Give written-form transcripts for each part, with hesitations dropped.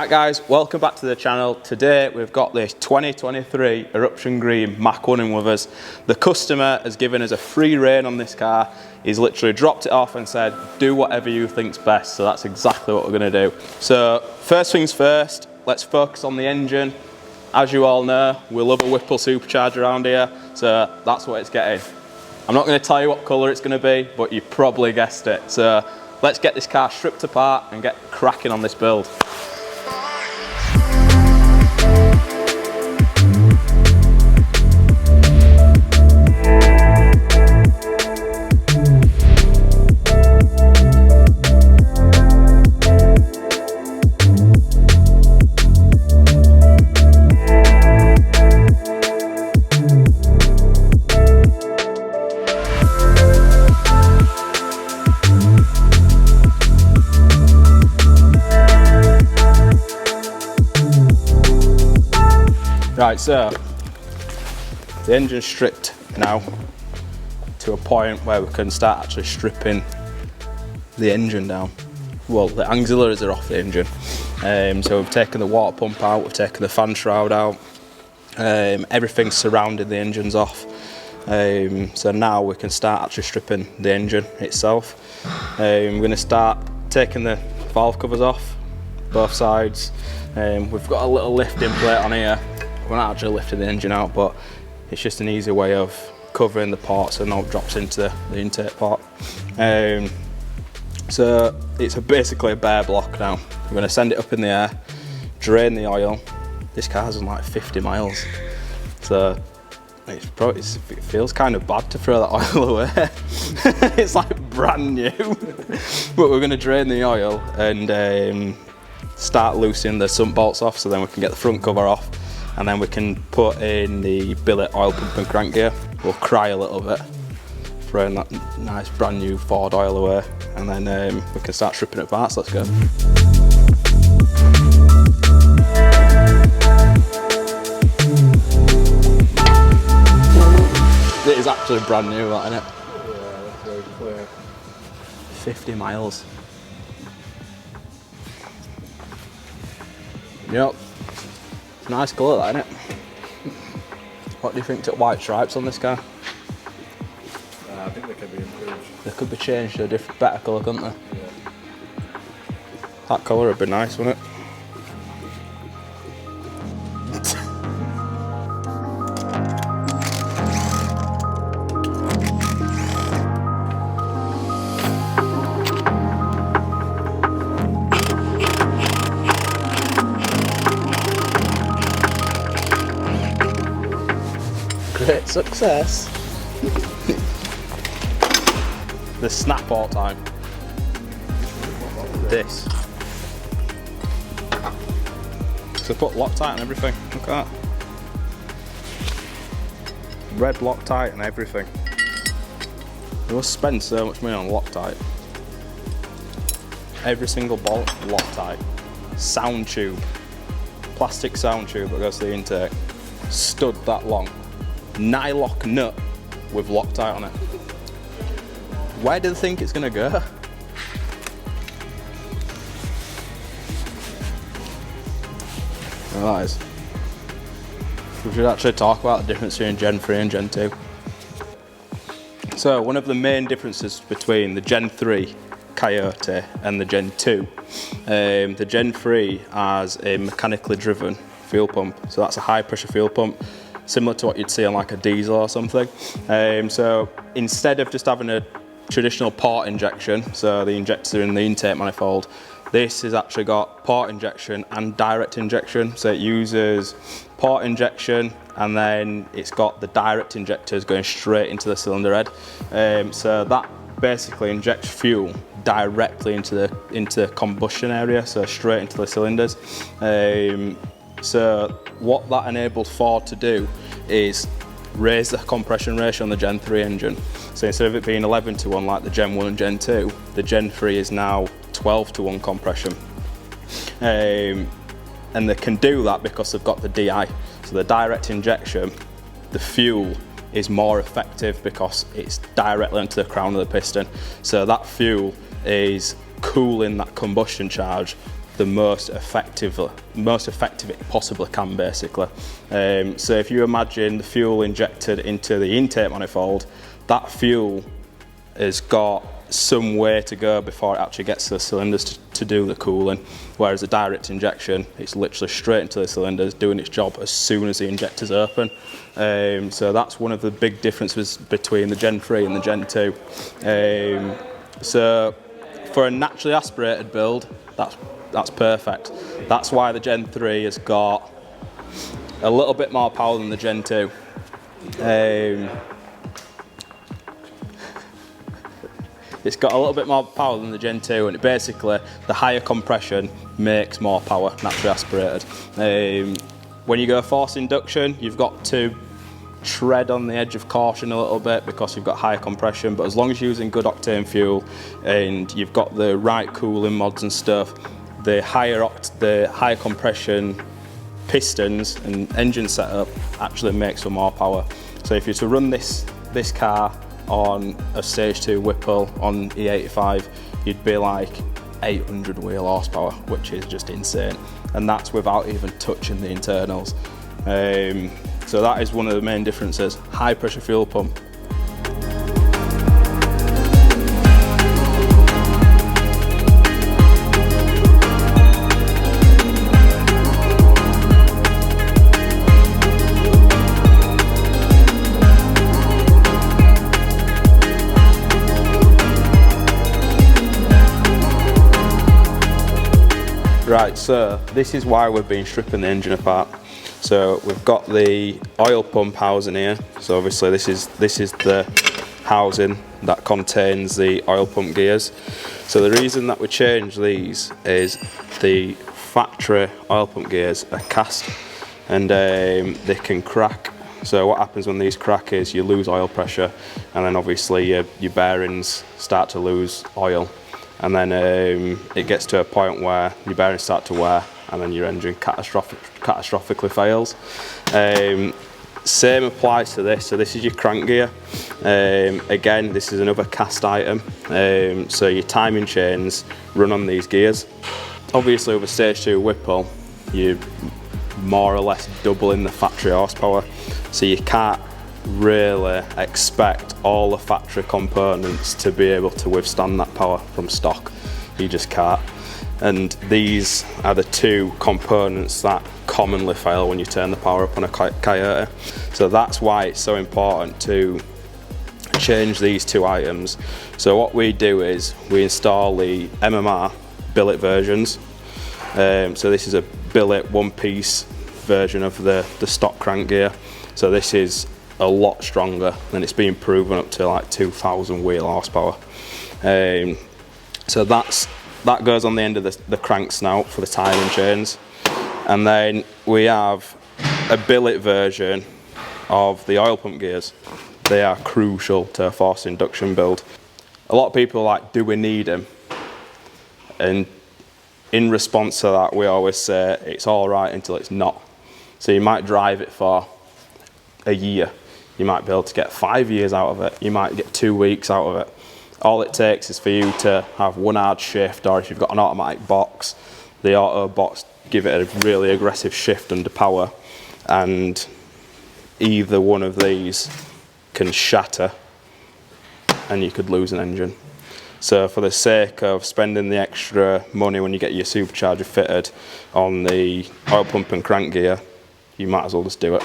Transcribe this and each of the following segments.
Right guys, welcome back to the channel. Today we've got this 2023 Eruption Green Mach 1 in with us. The customer has given us a free rein on this car. He's literally dropped it off and said, do whatever you think's best. So that's exactly what we're going to do. So first things first, let's focus on the engine. As you all know, we love a Whipple Supercharger around here, so that's what it's getting. I'm not going to tell you what colour it's going to be, but you probably guessed it. So let's get this car stripped apart and get cracking on this build. Right, so the engine's stripped now to a point where we can start actually stripping the engine down. Well, the auxiliaries are off the engine. So we've taken the water pump out, we've taken the fan shroud out, everything surrounding the engine's off. So now we can start actually stripping the engine itself. We're going to start taking the valve covers off, both sides. We've got a little lifting plate on here. We're not actually lifting the engine out, but it's just an easy way of covering the port so no it drops into the intake port. So it's basically a bare block now. We're going to send it up in the air, drain the oil. This car's on like 50 miles, so it feels kind of bad to throw that oil away. It's like brand new. But we're going to drain the oil and start loosening the sump bolts off, so then we can get the front cover off. And then we can put in the billet oil pump and crank gear. We'll cry a little bit, throwing that nice brand new Ford oil away, and then we can start stripping it apart. So let's go. It is actually brand new, that, isn't it? Yeah, that's very clear. 50 miles. Yep. Nice colour, that, isn't it? What do you think to white stripes on this car? I think they could be improved. They could be changed to a different, better colour, couldn't they? Yeah. That colour would be nice, wouldn't it? Great success. The snap all time. This. So put Loctite and everything. Look at that. Red Loctite and everything. We must spend so much money on Loctite. Every single bolt, Loctite. Sound tube. Plastic sound tube that goes to the intake. Stud that long. Nylock nut with Loctite on it. Where do they think it's going to go? Well, that is. We should actually talk about the difference between Gen 3 and Gen 2. So one of the main differences between the Gen 3 Coyote and the Gen 2, the Gen 3 has a mechanically driven fuel pump. So that's a high pressure fuel pump, similar to what you'd see on like a diesel or something. So instead of just having a traditional port injection, so the injector in the intake manifold, this has actually got port injection and direct injection. So it uses port injection and then it's got the direct injectors going straight into the cylinder head. So that basically injects fuel directly into the combustion area, so straight into the cylinders. So what that enabled Ford to do is raise the compression ratio on the Gen 3 engine. So instead of it being 11:1 like the Gen 1 and Gen 2, the Gen 3 is now 12:1 compression. And they can do that because they've got the DI. So the direct injection, the fuel is more effective because it's directly into the crown of the piston. So that fuel is cooling that combustion charge the most effective it possibly can, basically. So if you imagine the fuel injected into the intake manifold, that fuel has got some way to go before it actually gets to the cylinders to do the cooling, whereas a direct injection, it's literally straight into the cylinders doing its job as soon as the injector's open. So that's one of the big differences between the Gen 3 and the Gen 2. So for a naturally aspirated build, that's perfect. That's why the Gen 3 has got a little bit more power than the Gen 2. It's got a little bit more power than the Gen 2, and basically the higher compression makes more power, naturally aspirated. When you go forced induction, you've got to tread on the edge of caution a little bit because you've got higher compression, but as long as you're using good octane fuel and you've got the right cooling mods and stuff, the higher compression pistons and engine setup actually makes for more power. So if you're to run this car on a stage 2 Whipple on E85, you'd be like 800 wheel horsepower, which is just insane, and that's without even touching the internals. So that is one of the main differences. High pressure fuel pump. Right, so this is why we've been stripping the engine apart. So we've got the oil pump housing here. So obviously this is the housing that contains the oil pump gears. So the reason that we change these is the factory oil pump gears are cast, and they can crack. So what happens when these crack is you lose oil pressure, and then obviously your bearings start to lose oil. And then it gets to a point where your bearings start to wear, and then your engine catastrophically fails. Same applies to this. So this is your crank gear. Again, this is another cast item. So your timing chains run on these gears. Obviously with a stage 2 Whipple, you're more or less doubling the factory horsepower. So you can't really expect all the factory components to be able to withstand that power from stock. You just can't. And these are the two components that commonly fail when you turn the power up on a Coyote. So that's why it's so important to change these two items. So what we do is we install the MMR billet versions. So this is a billet one-piece version of the stock crank gear. So this is a lot stronger, and it's been proven up to like 2,000 wheel horsepower. So that goes on the end of the crank snout for the timing chains. And then we have a billet version of the oil pump gears. They are crucial to a forced induction build. A lot of people are like, do we need them? And in response to that, we always say it's all right until it's not. So you might drive it for a year. You might be able to get 5 years out of it. You might get 2 weeks out of it. All it takes is for you to have one hard shift, or if you've got an automatic box, the auto box give it a really aggressive shift under power, and either one of these can shatter and you could lose an engine. So for the sake of spending the extra money when you get your supercharger fitted on the oil pump and crank gear, you might as well just do it,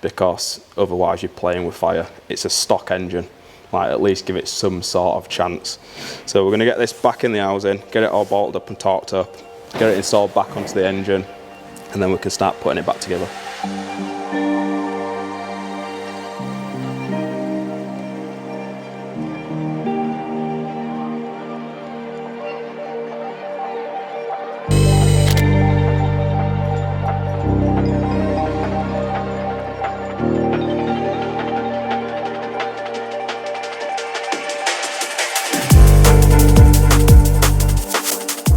because otherwise you're playing with fire. It's a stock engine, like at least give it some sort of chance. So we're going to get this back in the housing, get it all bolted up and torqued up, get it installed back onto the engine, and then we can start putting it back together.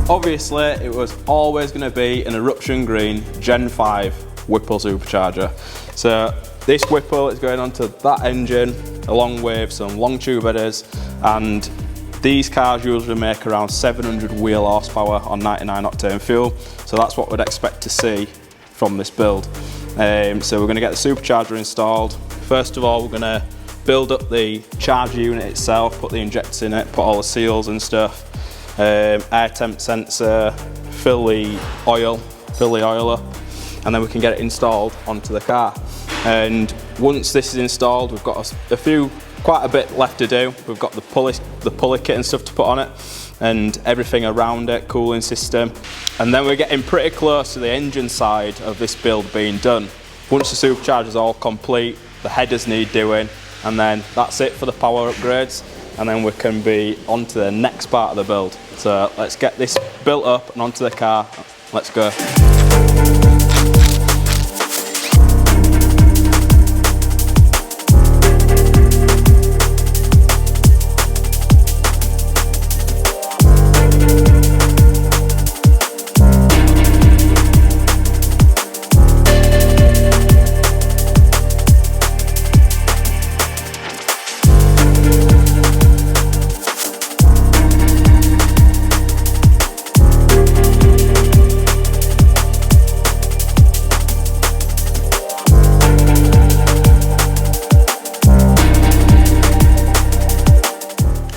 Obviously, it was always going to be an Eruption Green Gen 5 Whipple Supercharger. So this Whipple is going onto that engine along with some long tube headers, and These cars usually make around 700 wheel horsepower on 99 octane fuel, so that's what we'd expect to see from this build. So we're going to get the supercharger installed. First of all, we're going to build up the charger unit itself, put the injectors in it, put all the seals and stuff, air temp sensor, fill the oil up, and then we can get it installed onto the car. And once this is installed, we've got quite a bit left to do. We've got the pulley kit and stuff to put on it, and everything around it, cooling system. And then we're getting pretty close to the engine side of this build being done. Once the supercharger is all complete, the headers need doing, and then that's it for the power upgrades. And then we can be on to the next part of the build. So let's get this built up and onto the car. Let's go.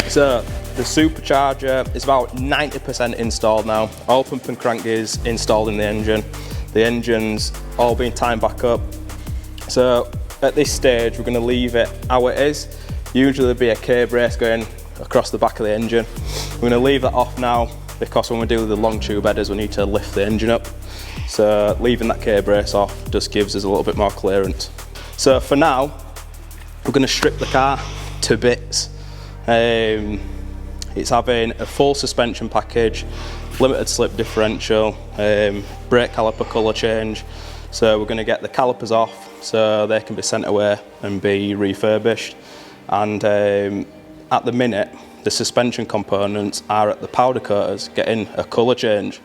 So the supercharger is about 90% installed now. All pump and crank is installed in the engine. The engine's all been timed back up. So at this stage, we're going to leave it how it is. Usually there'd be a K-brace going across the back of the engine. We're going to leave that off now because when we do the long tube headers, we need to lift the engine up. So leaving that K-brace off just gives us a little bit more clearance. So for now, we're going to strip the car to bits. It's having a full suspension package, limited slip differential, brake caliper colour change. So we're going to get the calipers off so they can be sent away and be refurbished. And at the minute, the suspension components are at the powder coaters getting a colour change.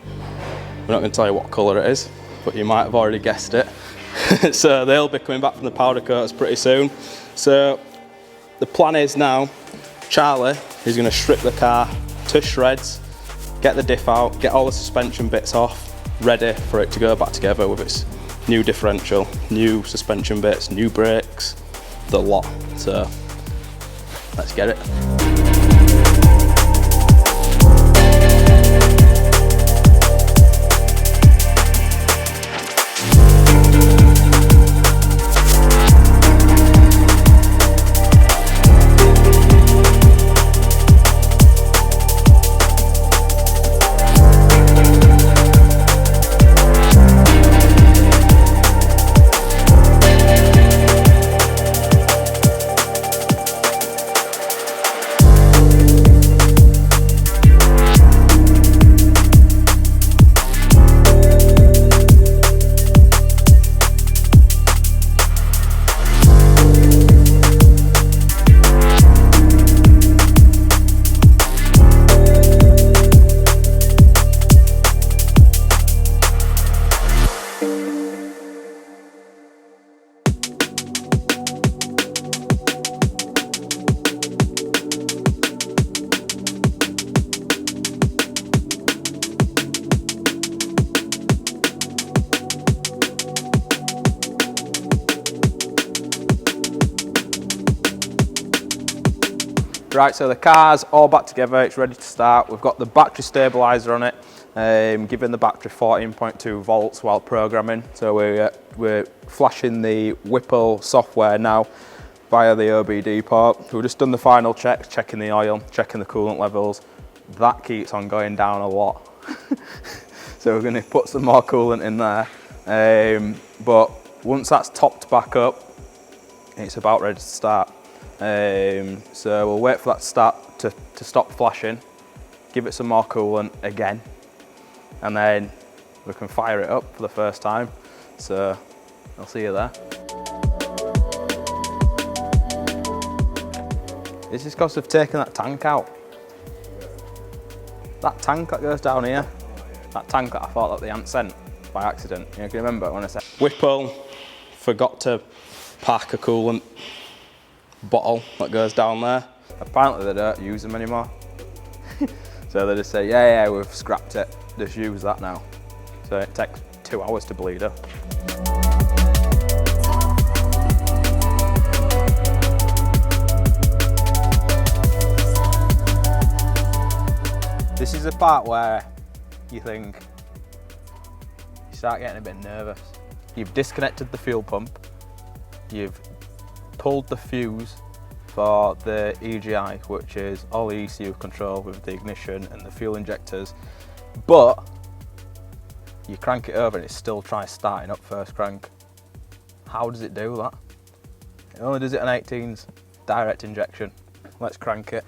I'm not going to tell you what colour it is, but you might have already guessed it. So they'll be coming back from the powder coaters pretty soon. So the plan is now, Charlie is going to strip the car to shreds, get the diff out, get all the suspension bits off, ready for it to go back together with its new differential, new suspension bits, new brakes, the lot. So let's get it. Right, so the car's all back together, it's ready to start. We've got the battery stabiliser on it, giving the battery 14.2 volts while programming. So we're flashing the Whipple software now via the OBD port. We've just done the final checks, checking the oil, checking the coolant levels. That keeps on going down a lot. So we're going to put some more coolant in there. But once that's topped back up, it's about ready to start. So we'll wait for that to stop flashing, give it some more coolant again, and then we can fire it up for the first time. So I'll see you there. This is because they've taken that tank out. That tank that goes down here, that tank that I thought that the ant sent by accident. You know, can you remember when I said Whipple forgot to pack a coolant bottle that goes down there? Apparently they don't use them anymore. So they just say, yeah, we've scrapped it, just use that now. So it takes 2 hours to bleed up. This is the part where you think, you start getting a bit nervous. You've disconnected the fuel pump, you've pulled the fuse for the EGI, which is all the ECU control with the ignition and the fuel injectors, but you crank it over and it still tries starting up first crank. How does it do that? It only does it on 18s, direct injection. Let's crank it.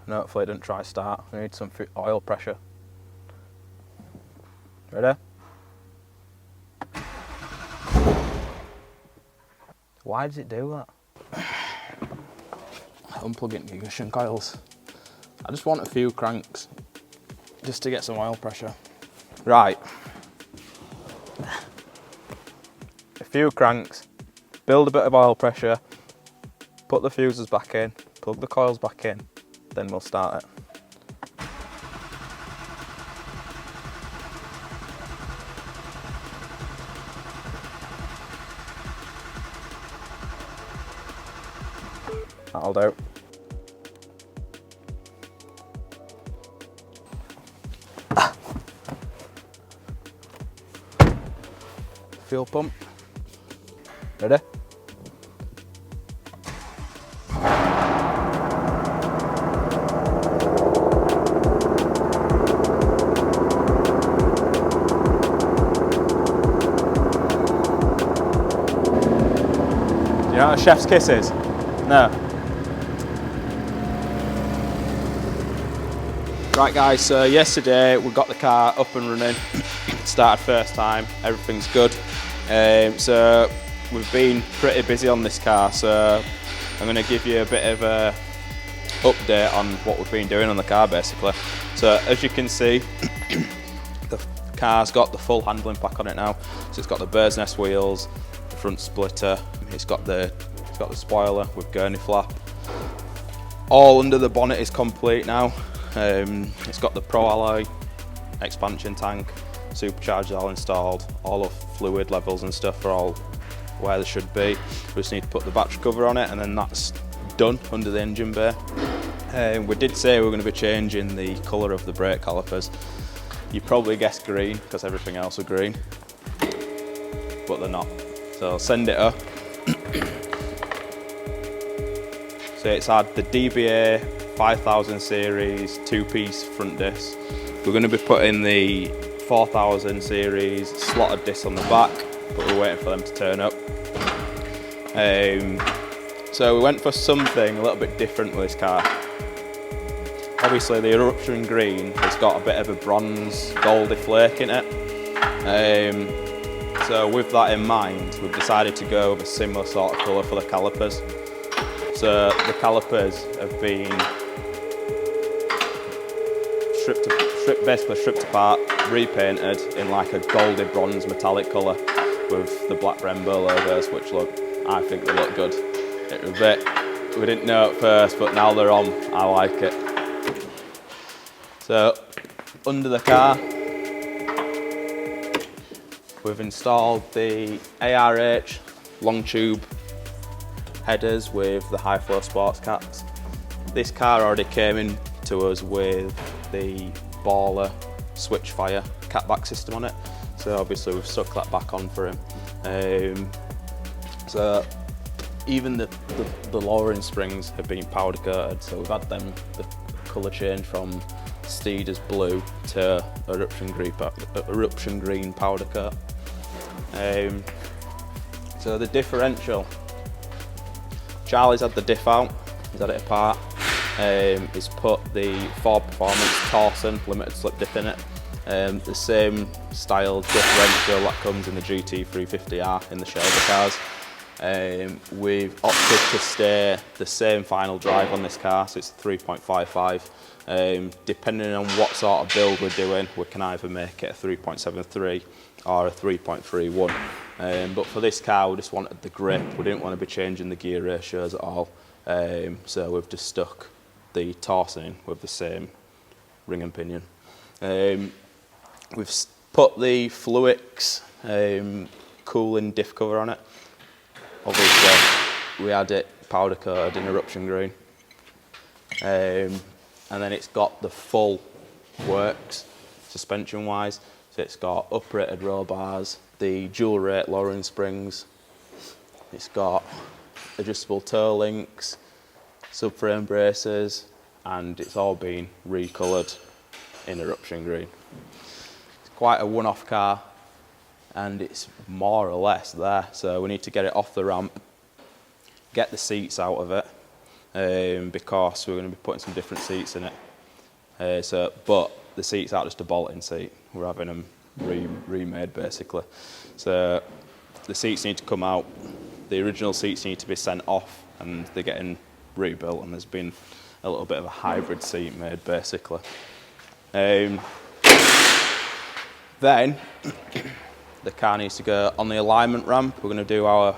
And hopefully it doesn't try start. We need some oil pressure. Ready? Why does it do that? Unplugging the ignition coils. I just want a few cranks just to get some oil pressure. Right. A few cranks, build a bit of oil pressure, put the fuses back in, plug the coils back in, then we'll start it. That'll do. Fuel pump. Ready? Do you know what a chef's kiss is? No. Right guys, so yesterday we got the car up and running, started first time, everything's good. So we've been pretty busy on this car, so I'm going to give you a bit of a update on what we've been doing on the car basically. So as you can see, the car's got the full handling pack on it now. So it's got the bird's nest wheels, the front splitter, it's got the spoiler with gurney flap. All under the bonnet is complete now. It's got the Pro Alloy expansion tank, Supercharger all installed, all of fluid levels and stuff are all where they should be. We just need to put the battery cover on it and then that's done under the engine bay. We did say we were going to be changing the colour of the brake calipers. You probably guessed green because everything else are green, but they're not. So I'll send it up. So it's had the DBA 5000 series 2-piece front disc. We're going to be putting the 4000 series slotted disc on the back, but we're waiting for them to turn up. So we went for something a little bit different with this car. Obviously the Eruption green has got a bit of a bronze goldy flake in it. So with that in mind, we've decided to go with a similar sort of colour for the calipers. So the calipers have been basically stripped apart, repainted in like a goldy bronze metallic colour with the black Brembo logos, which I think they look good. It was a bit, we didn't know at first, but now they're on, I like it. So under the car, we've installed the ARH long tube headers with the high flow sports caps. This car already came in to us with the Baller Switchfire catback system on it, so obviously we've stuck that back on for him. So even the lowering springs have been powder coated, so we've had them the colour change from Steeder's blue to Eruption green powder coat. So the differential, Charlie's had the diff out, he's had it apart. He's put the Ford Performance Torsen limited slip diff in it. The same style differential that comes in the GT350R in the shoulder cars. We've opted to stay the same final drive on this car, so it's 3.55. Depending on what sort of build we're doing, we can either make it a 3.73 or a 3.31. But for this car, we just wanted the grip. We didn't want to be changing the gear ratios at all. So we've just stuck the torsion in with the same ring and pinion. We've put the Fluix cooling diff cover on it. Obviously we had it powder coated in Eruption green. And then it's got the full works suspension wise. So it's got uprated roll bars, the dual rate lowering springs, it's got adjustable toe links, subframe braces, and it's all been recoloured in Eruption green. It's quite a one-off car and it's more or less there, so we need to get it off the ramp, get the seats out of it, because we're going to be putting some different seats in it. But the seats aren't just a bolt-in seat, we're having them remade basically. So the seats need to come out, the original seats need to be sent off, and they're getting rebuilt, and there's been a little bit of a hybrid seat made basically. Then the car needs to go on the alignment ramp. We're going to do our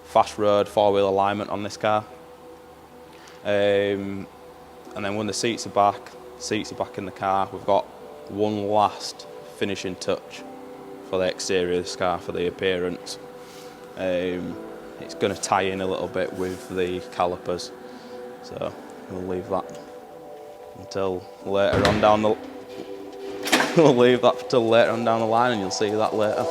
fast road four-wheel alignment on this car. And then when the seats are back in the car, we've got one last finishing touch for the exterior of this car, for the appearance. It's going to tie in a little bit with the calipers, so we'll leave that until later on down the we'll leave that till later on down the line, and you'll see that later.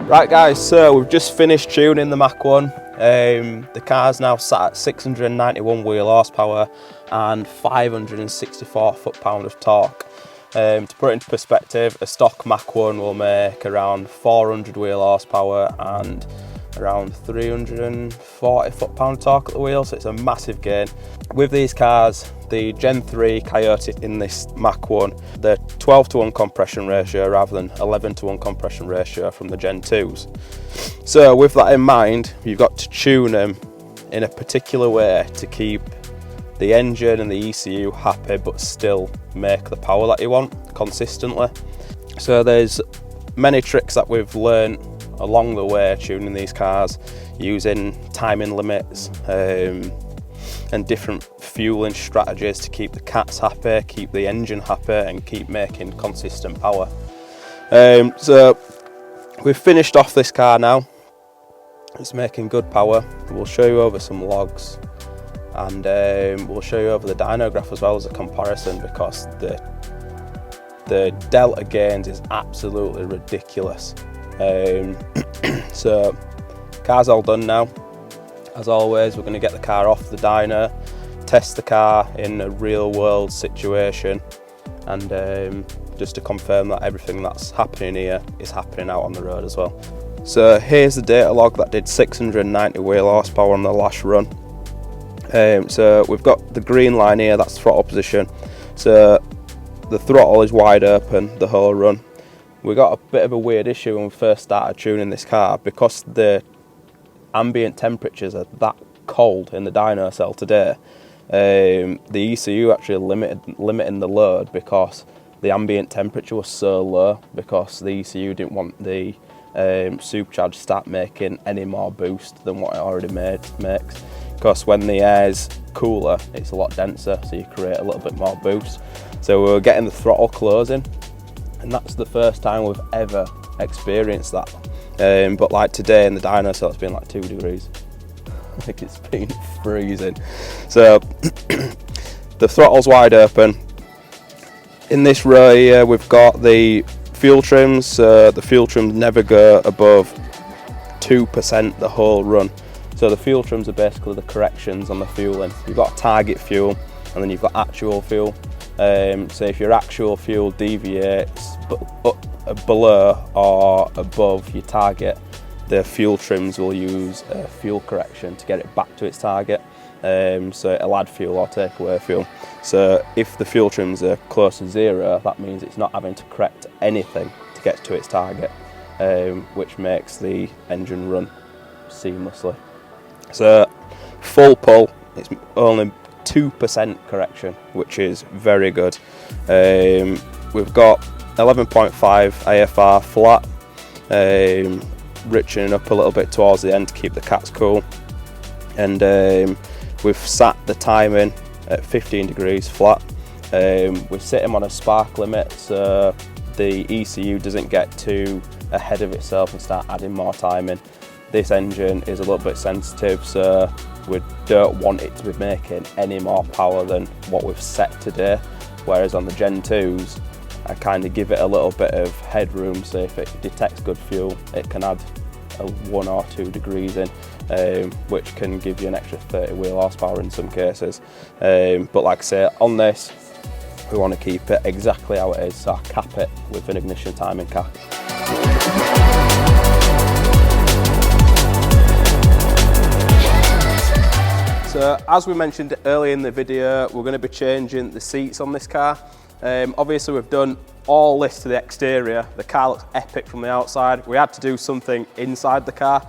Right guys, so we've just finished tuning the Mach 1. The car's now sat at 691 wheel horsepower and 564 foot-pound of torque. To put it into perspective, a stock Mach 1 will make around 400 wheel horsepower and around 340 foot-pound torque at the wheel, so it's a massive gain. With these cars, the Gen 3 Coyote in this Mach 1, they're 12:1 compression ratio rather than 11:1 compression ratio from the Gen 2s. So with that in mind, you've got to tune them in a particular way to keep the engine and the ECU happy but still make the power that you want consistently. So there's many tricks that we've learned along the way tuning these cars, using timing limits and different fueling strategies to keep the cats happy, keep the engine happy and keep making consistent power. So we've finished off this car now, it's making good power. We'll show you over some logs and we'll show you over the dyno graph as well as a comparison, because the delta gains is absolutely ridiculous. So car's all done now. As always, we're going to get the car off the dyno, test the car in a real world situation, and just to confirm that everything that's happening here is happening out on the road as well. So here's the data log that did 690 wheel horsepower on the last run. So we've got the green line here, that's throttle position. So the throttle is wide open the whole run. We got a bit of a weird issue when we first started tuning this car, because the ambient temperatures are that cold in the dyno cell today. The ECU actually limiting the load because the ambient temperature was so low, because the ECU didn't want the supercharger to start making any more boost than what it already makes. Because when the air's cooler, it's a lot denser, so you create a little bit more boost. So we were getting the throttle closing, and that's the first time we've ever experienced that. But like today in the dyno, so it's been like 2 degrees. Like it's been freezing. So the throttle's wide open. In this row here we've got the fuel trims. The fuel trims never go above 2% the whole run. So the fuel trims are basically the corrections on the fueling. You've got target fuel and then you've got actual fuel. So if your actual fuel deviates below or above your target, the fuel trims will use a fuel correction to get it back to its target. So it'll add fuel or take away fuel. So if the fuel trims are close to 0, that means it's not having to correct anything to get to its target, which makes the engine run seamlessly. So full pull, it's only 2% correction, which is very good. We've got 11.5 AFR flat, richening up a little bit towards the end to keep the cats cool, and we've sat the timing at 15 degrees flat. We're sitting on a spark limit, so the ECU doesn't get too ahead of itself and start adding more timing. This engine is a little bit sensitive, so we don't want it to be making any more power than what we've set today, whereas on the Gen 2s I kind of give it a little bit of headroom, so if it detects good fuel it can add a 1 or 2 degrees in, which can give you an extra 30 wheel horsepower in some cases. But like I say, on this we want to keep it exactly how it is, so I cap it with an ignition timing cap. So as we mentioned earlier in the video, we're going to be changing the seats on this car. Obviously we've done all this to the exterior. The car looks epic from the outside. We had to do something inside the car.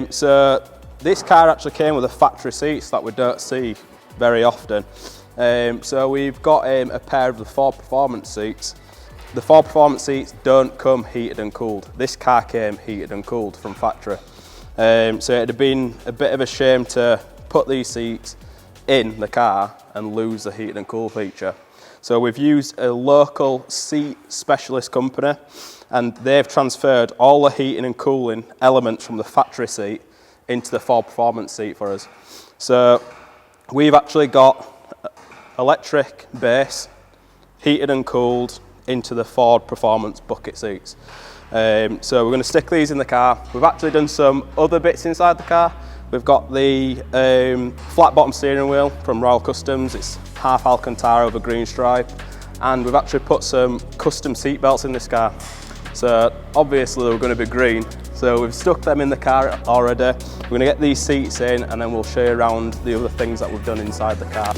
So this car actually came with a factory seats that we don't see very often. So we've got a pair of the Ford Performance seats. The Ford Performance seats don't come heated and cooled. This car came heated and cooled from factory. So it'd have been a bit of a shame to put these seats in the car and lose the heat and cool feature. So we've used a local seat specialist company, and they've transferred all the heating and cooling elements from the factory seat into the Ford Performance seat for us. So we've actually got electric base, heated and cooled into the Ford Performance bucket seats. So we're going to stick these in the car. We've actually done some other bits inside the car. We've got the flat bottom steering wheel from Royal Customs. It's half Alcantara with a green stripe, and we've actually put some custom seat belts in this car. So obviously they're going to be green, so we've stuck them in the car already. We're going to get these seats in and then we'll show you around the other things that we've done inside the car.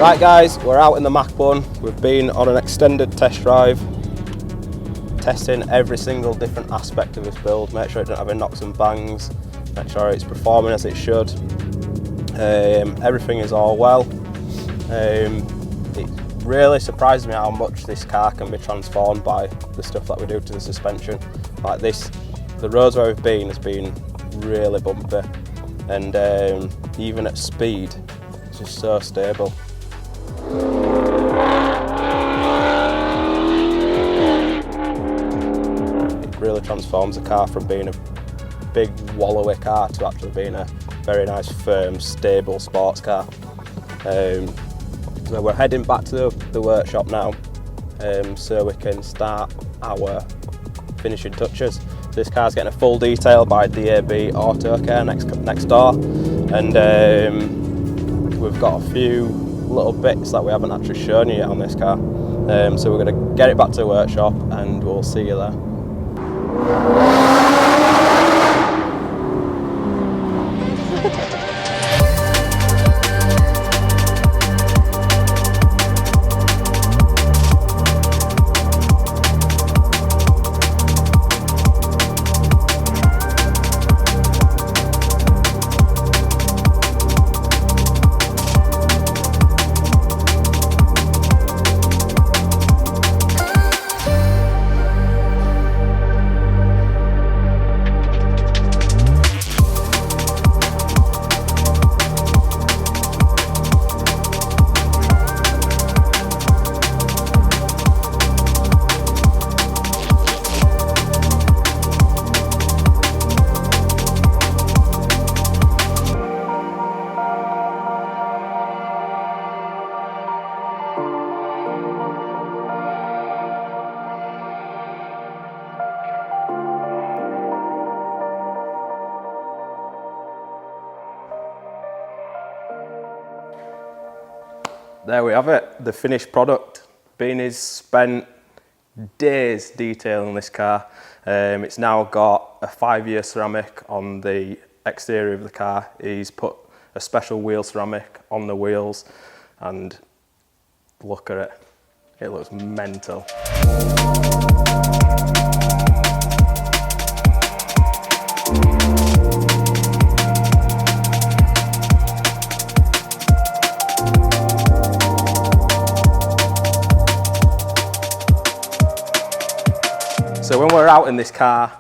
Right guys, we're out in the Mach 1. We've been on an extended test drive, testing every single different aspect of this build, make sure it doesn't have any knocks and bangs, make sure it's performing as it should. Everything is all well. It really surprised me how much this car can be transformed by the stuff that we do to the suspension. Like this, the roads where we've been has been really bumpy, and even at speed, it's just so stable. It really transforms the car from being a big wallowy car to actually being a very nice, firm, stable sports car. So we're heading back to the workshop now, so we can start our finishing touches. This car's getting a full detail by DAB Auto Care next door, and we've got a few little bits that we haven't actually shown you yet on this car. So we're going to get it back to the workshop and we'll see you there. There we have it, the finished product. Beanie's spent days detailing this car. It's now got a 5-year ceramic on the exterior of the car. He's put a special wheel ceramic on the wheels, and look at it, it looks mental. So when we're out in this car,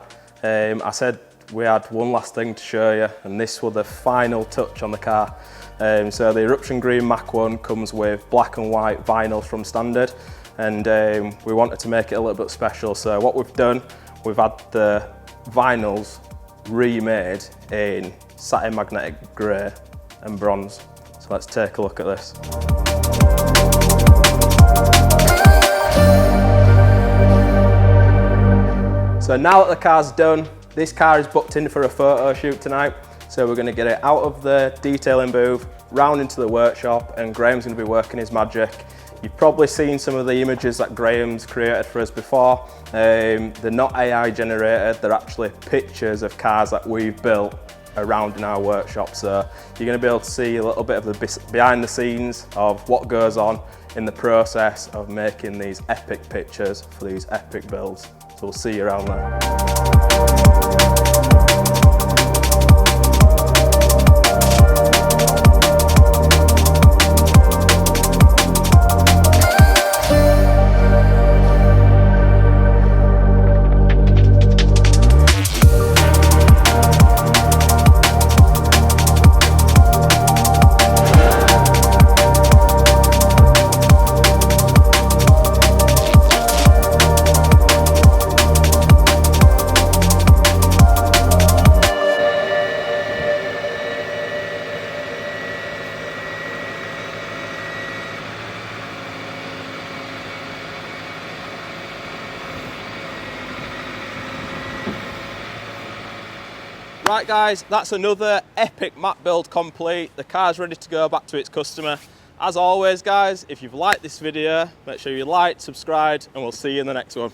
I said we had one last thing to show you, and this was the final touch on the car. So the Eruption Green Mach 1 comes with black and white vinyl from standard, and we wanted to make it a little bit special. So what we've done, we've had the vinyls remade in satin magnetic grey and bronze. So let's take a look at this. So now that the car's done, this car is booked in for a photo shoot tonight. So we're going to get it out of the detailing booth, round into the workshop, and Graham's going to be working his magic. You've probably seen some of the images that Graham's created for us before. They're not AI generated, they're actually pictures of cars that we've built around in our workshop. So you're going to be able to see a little bit of the behind the scenes of what goes on in the process of making these epic pictures for these epic builds. So we'll see you around there. Right guys, that's another epic Mach build complete. The car's ready to go back to its customer. As always guys, if you've liked this video, make sure you like, subscribe, and we'll see you in the next one.